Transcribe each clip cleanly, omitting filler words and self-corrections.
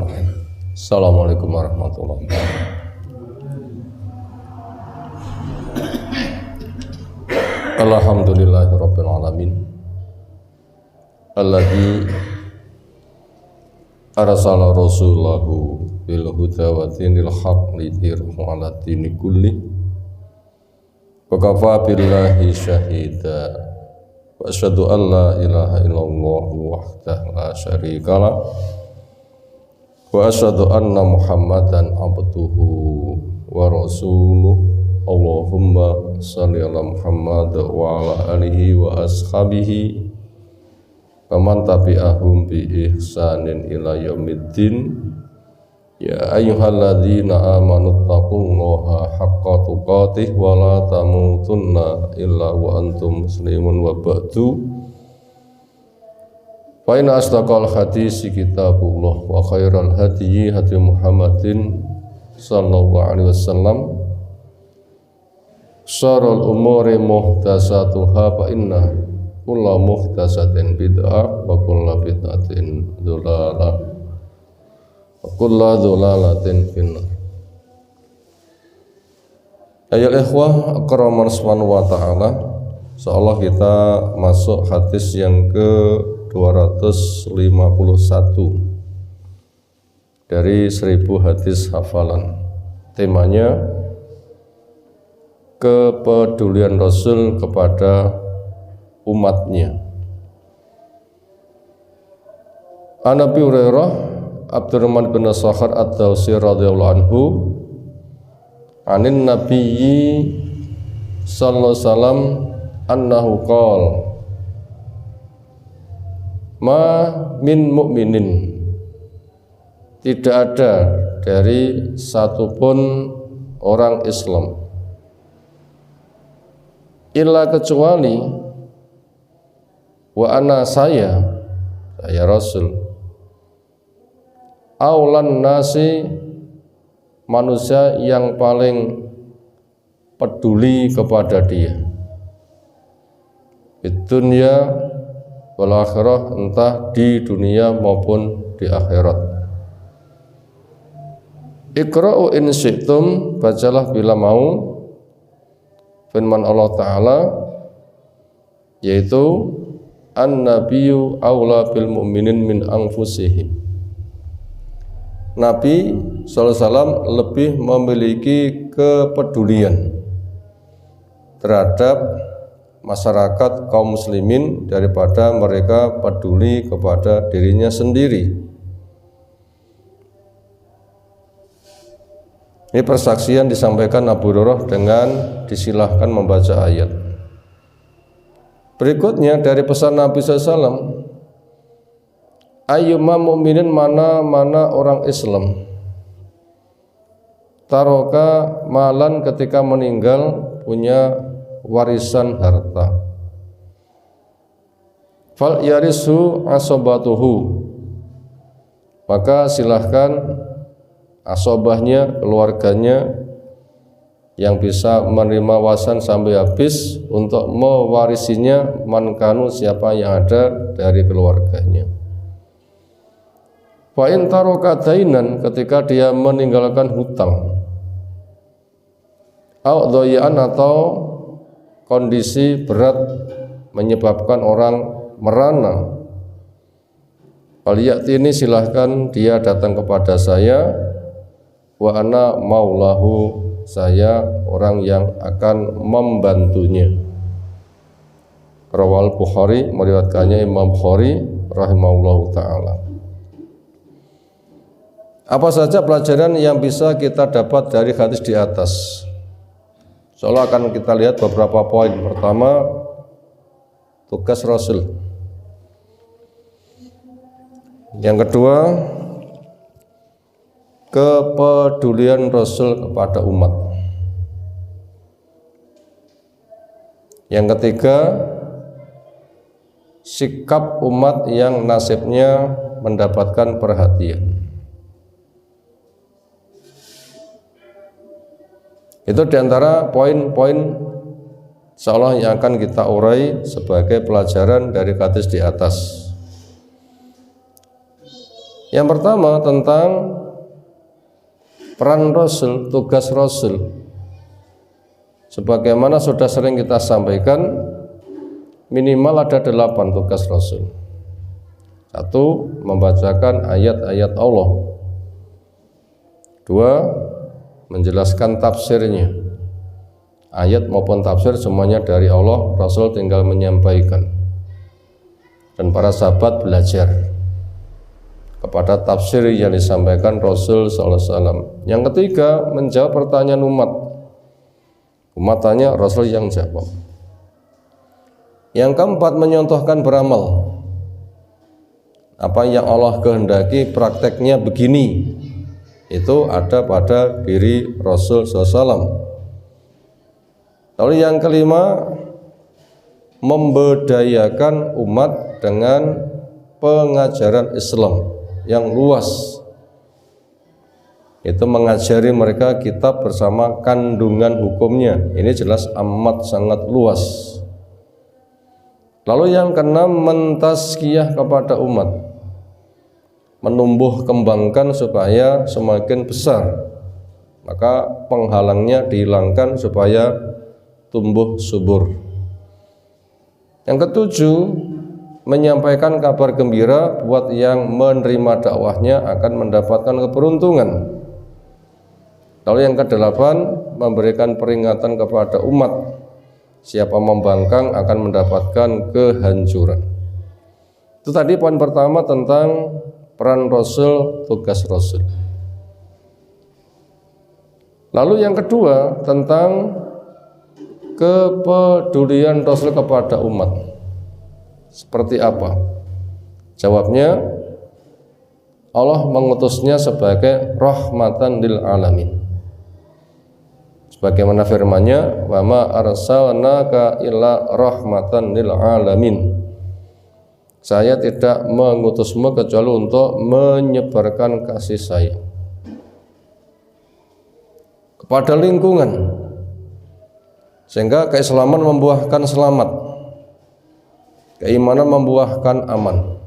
Bismillahirrahmanirrahim. Assalamualaikum warahmatullahi wabarakatuh. Alhamdulillahirabbil alamin. Alladzi arsala rasulahu bil huda wa dinil haqq lidhirahu 'ala dini kulli. Wa kafa billahi syahida. Wa asyhadu an la ilaha illallah wahdahu la syarika lah. Wa asyhadu anna Muhammadan abduhu wa rasuluh. Allahumma shalli ala Muhammad wa ala alihi wa ashabihi wa man tabi'ahum bi ihsanin ila yaumiddin. Ya ayyuhalladzina amanu taqullaha haqqa tuqatih wa la tamutunna illa wa antum muslimun wa ba'du. Fa inna asdaqal hadisi kitabullah wa khairal hadyi hadi Muhammadin sallallahu alaihi wasallam. Syarrul umuri muhdatsatuha fa inna kulla muhdatsatin bid'ah wa kulla bid'atin dhalalah wa kulla dhalalatin finnar. Ayol ikhwah akraman subhanahu wa ta'ala, insyaallah kita masuk hadis yang ke-251 dari 1000 hadis hafalan. Temanya kepedulian Rasul kepada umatnya. An Abi Hurairah Abdurrahman bin Sakhar Ad-Dawsi radhiyallahu anhu anin nabiyyi sallallahu alaihi wasallam annahu qala ma min mu'minin, tidak ada dari satupun orang Islam illa kecuali wa ana saya Rasul aulan nasi, manusia yang paling peduli kepada dia di dunia wal akhirah, entah di dunia maupun di akhirat. Iqra'u in syi'tum, bacalah bila mau, firman Allah Ta'ala, yaitu an-nabiyyu aula bil mu'minin min anfusihim. Nabi SAW lebih memiliki kepedulian terhadap masyarakat kaum muslimin daripada mereka peduli kepada dirinya sendiri. Ini persaksian disampaikan Abu Hurairah dengan disilahkan membaca ayat. Berikutnya dari pesan Nabi SAW, ayyuma mu'minin, mana orang Islam, taroka malan, ketika meninggal punya warisan harta, fal yarisu asobatuhu, maka silahkan asobahnya, keluarganya yang bisa menerima warisan sampai habis untuk mewarisinya, mankanu, siapa yang ada dari keluarganya. Fa in taraka dainan, ketika dia meninggalkan hutang, au dhayan, atau kondisi berat menyebabkan orang merana, faliyati, ini silahkan dia datang kepada saya, wa ana maulahu, saya orang yang akan membantunya. Rawal Bukhari, meriwayatkannya Imam Bukhari rahimahullahu ta'ala. Apa saja pelajaran yang bisa kita dapat dari hadis di atas? Soalnya akan kita lihat beberapa poin. Pertama, tugas Rasul. Yang kedua, kepedulian Rasul kepada umat. Yang ketiga, sikap umat yang nasibnya mendapatkan perhatian. Itu diantara poin-poin insyaallah yang akan kita urai sebagai pelajaran dari hadis di atas. Yang pertama tentang peran Rasul, tugas Rasul. Sebagaimana sudah sering kita sampaikan, minimal ada 8 tugas Rasul. 1. Membacakan ayat-ayat Allah. 2. Menjelaskan tafsirnya. Ayat maupun tafsir semuanya dari Allah, Rasul tinggal menyampaikan. Dan para sahabat belajar kepada tafsir yang disampaikan Rasul SAW. Yang ketiga, menjawab pertanyaan umat. Umat tanya, Rasul yang jawab. Yang keempat, menyontohkan beramal. Apa yang Allah kehendaki prakteknya begini, itu ada pada diri Rasul SAW. Lalu yang kelima, memberdayakan umat dengan pengajaran Islam yang luas. Itu mengajari mereka kitab bersama kandungan hukumnya. Ini jelas amat sangat luas. Lalu yang keenam, mentazkiyah kepada umat, menumbuh kembangkan supaya semakin besar. Maka penghalangnya dihilangkan supaya tumbuh subur. Yang ketujuh, menyampaikan kabar gembira buat yang menerima dakwahnya akan mendapatkan keberuntungan. Lalu yang kedelapan, memberikan peringatan kepada umat, siapa membangkang akan mendapatkan kehancuran. Itu tadi poin pertama tentang peran Rasul, tugas Rasul. Lalu yang kedua tentang kepedulian Rasul kepada umat. Seperti apa? Jawabnya, Allah mengutusnya sebagai rahmatan lil alamin. Sebagaimana firman-Nya, wa ma arsalnaka illa rahmatan lil alamin. Saya tidak mengutusmu kecuali untuk menyebarkan kasih sayang kepada lingkungan, sehingga keislaman membuahkan selamat, keimanan membuahkan aman.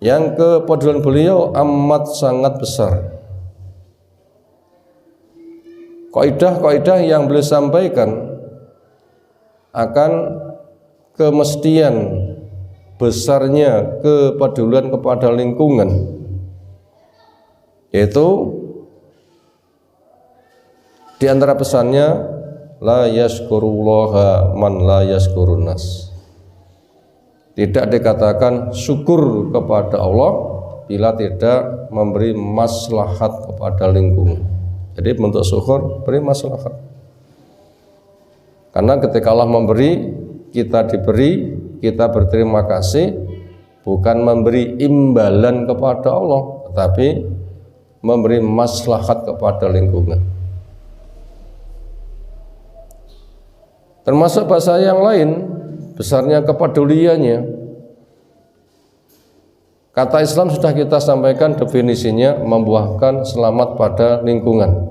Yang kepedulian beliau amat sangat besar. Kaidah-kaidah yang beliau sampaikan akan kemestian besarnya kepedulian kepada lingkungan, yaitu di antara pesannya, la yashkurullaha man la yashkurun nas. Tidak dikatakan syukur kepada Allah bila tidak memberi maslahat kepada lingkungan. Jadi bentuk syukur, beri maslahat. Karena ketika Allah memberi, kita diberi, kita berterima kasih, bukan memberi imbalan kepada Allah, tetapi memberi maslahat kepada lingkungan. Termasuk bahasa yang lain, besarnya kepeduliannya. Kata Islam sudah kita sampaikan definisinya, membuahkan selamat pada lingkungan.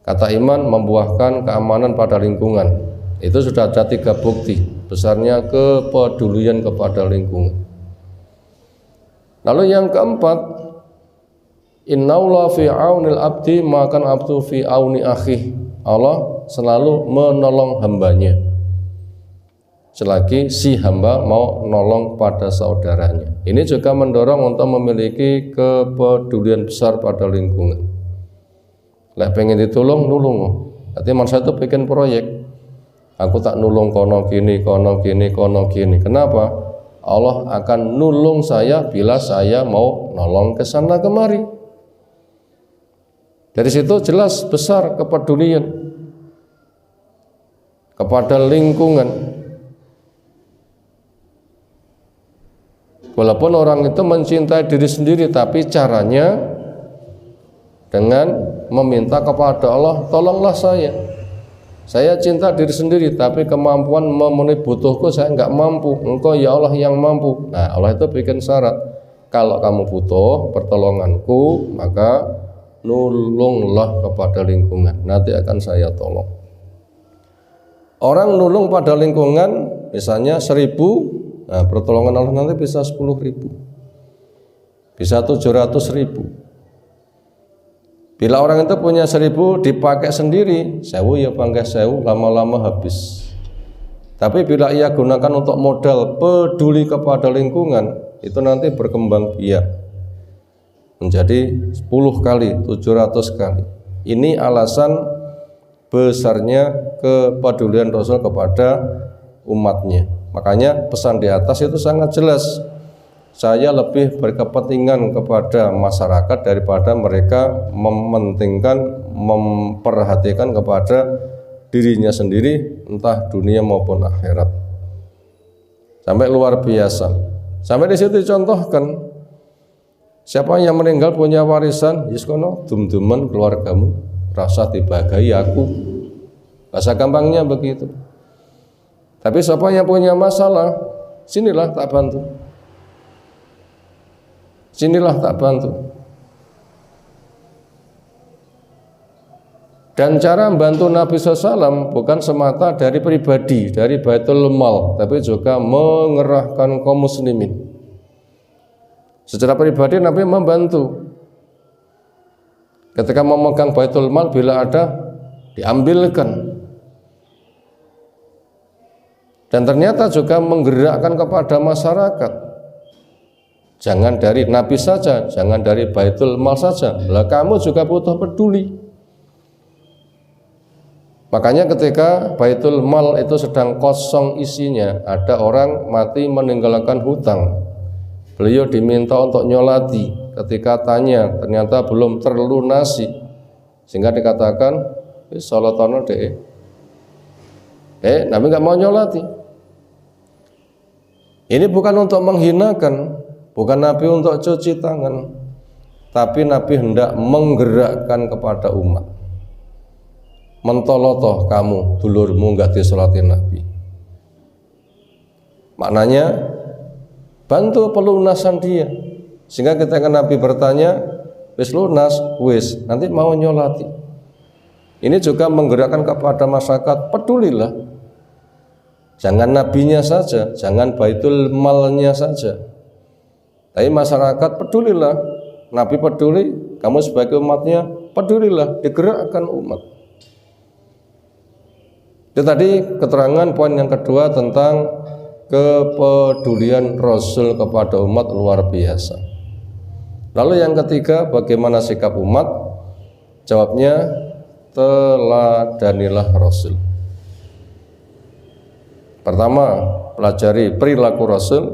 Kata iman, membuahkan keamanan pada lingkungan. Itu sudah ada 3 bukti besarnya kepedulian kepada lingkungan. Lalu yang keempat, innallaha fi aunil abdi makan abdu fi auni akhi. Allah selalu menolong hambanya selagi si hamba mau nolong pada saudaranya. Ini juga mendorong untuk memiliki kepedulian besar pada lingkungan. Lek pengen ditolong, nulung. Artinya manusia itu bikin proyek. Aku tak nulung kono gini, kono gini, kono gini. Kenapa? Allah akan nulung saya bila saya mau nolong ke sana kemari. Dari situ jelas besar kepedulian kepada lingkungan. Walaupun orang itu mencintai diri sendiri, tapi caranya dengan meminta kepada Allah, tolonglah saya. Saya cinta diri sendiri, tapi kemampuan memenuhi butuhku saya enggak mampu. Engkau ya Allah yang mampu. Nah, Allah itu bikin syarat. Kalau kamu butuh pertolonganku, maka nulunglah kepada lingkungan. Nanti akan saya tolong. Orang nulung pada lingkungan, misalnya 1000, nah pertolongan Allah nanti bisa 10.000. bisa 700.000. Bila orang itu punya 1.000 dipakai sendiri, 1.000 ya bangga 1.000, lama-lama habis. Tapi bila ia gunakan untuk modal peduli kepada lingkungan, itu nanti berkembang biak menjadi 10 kali, 700 kali. Ini alasan besarnya kepedulian Rasul kepada umatnya. Makanya pesan di atas itu sangat jelas. Saya lebih berkepentingan kepada masyarakat daripada mereka mementingkan, memperhatikan kepada dirinya sendiri, entah dunia maupun akhirat. Sampai luar biasa. Sampai di situ dicontohkan, siapa yang meninggal punya warisan, yiskono dum-duman keluargamu, rasa dibagai aku. Bahasa gampangnya begitu. Tapi siapa yang punya masalah, sinilah tak bantu. Sinilah tak bantu. Dan cara membantu Nabi SAW bukan semata dari pribadi, dari Baitul Mal, tapi juga mengerahkan kaum muslimin. Secara pribadi Nabi membantu. Ketika memegang Baitul Mal, bila ada diambilkan. Dan ternyata juga menggerakkan kepada masyarakat. Jangan dari Nabi saja, jangan dari Baitul Mal saja. Lah kamu juga butuh peduli. Makanya ketika Baitul Mal itu sedang kosong isinya, ada orang mati meninggalkan hutang. Beliau diminta untuk nyolati. Ketika tanya, ternyata belum terlunasi. Sehingga dikatakan, salatono deh. Nabi nggak mau nyolati. Ini bukan untuk menghinakan, bukan Nabi untuk cuci tangan, tapi Nabi hendak menggerakkan kepada umat. Mentolotoh kamu, dulurmu nggak disolatin Nabi. Maknanya bantu pelunasan dia. Sehingga ketika Nabi bertanya, wis lunas, wis, nanti mau nyolati. Ini juga menggerakkan kepada masyarakat, pedulilah. Jangan nabinya saja, jangan Baitul Malnya saja. Tapi masyarakat pedulilah. Nabi peduli, kamu sebagai umatnya pedulilah, digerakkan umat. Itu tadi keterangan poin yang kedua tentang kepedulian Rasul kepada umat luar biasa. Lalu yang ketiga, bagaimana sikap umat? Jawabnya, teladanilah Rasul. Pertama, pelajari perilaku Rasul.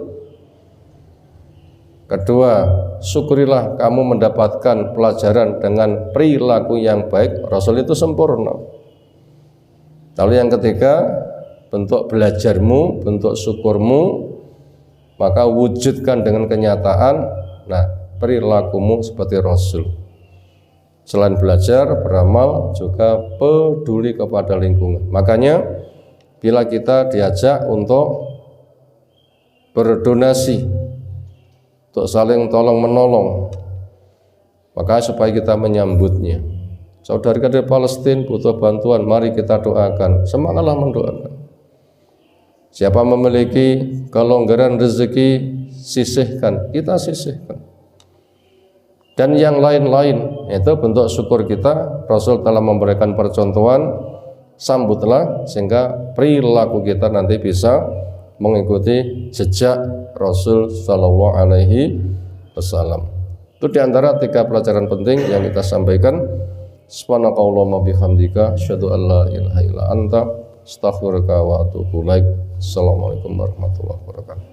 Kedua, syukurilah kamu mendapatkan pelajaran dengan perilaku yang baik. Rasul itu sempurna. Lalu yang ketiga, bentuk belajarmu, bentuk syukurmu, maka wujudkan dengan kenyataan. Nah, perilakumu seperti Rasul. Selain belajar, beramal, juga peduli kepada lingkungan. Makanya bila kita diajak untuk berdonasi, untuk saling tolong menolong, maka supaya kita menyambutnya. Saudara kita di Palestina butuh bantuan, mari kita doakan, semangatlah mendoakan. Siapa memiliki kelonggaran rezeki, sisihkan, kita sisihkan. Dan yang lain-lain, itu bentuk syukur kita. Rasul telah memberikan percontohan, sambutlah sehingga perilaku kita nanti bisa mengikuti jejak Rasul Shallallahu Alaihi Wasallam. Itu diantara 3 pelajaran penting yang kita sampaikan. Subhanakallahumma bihamdika, asyhadu an la ilaha illa anta, astaghfiruka wa atubu ilaik. Assalamualaikum warahmatullahi wabarakatuh.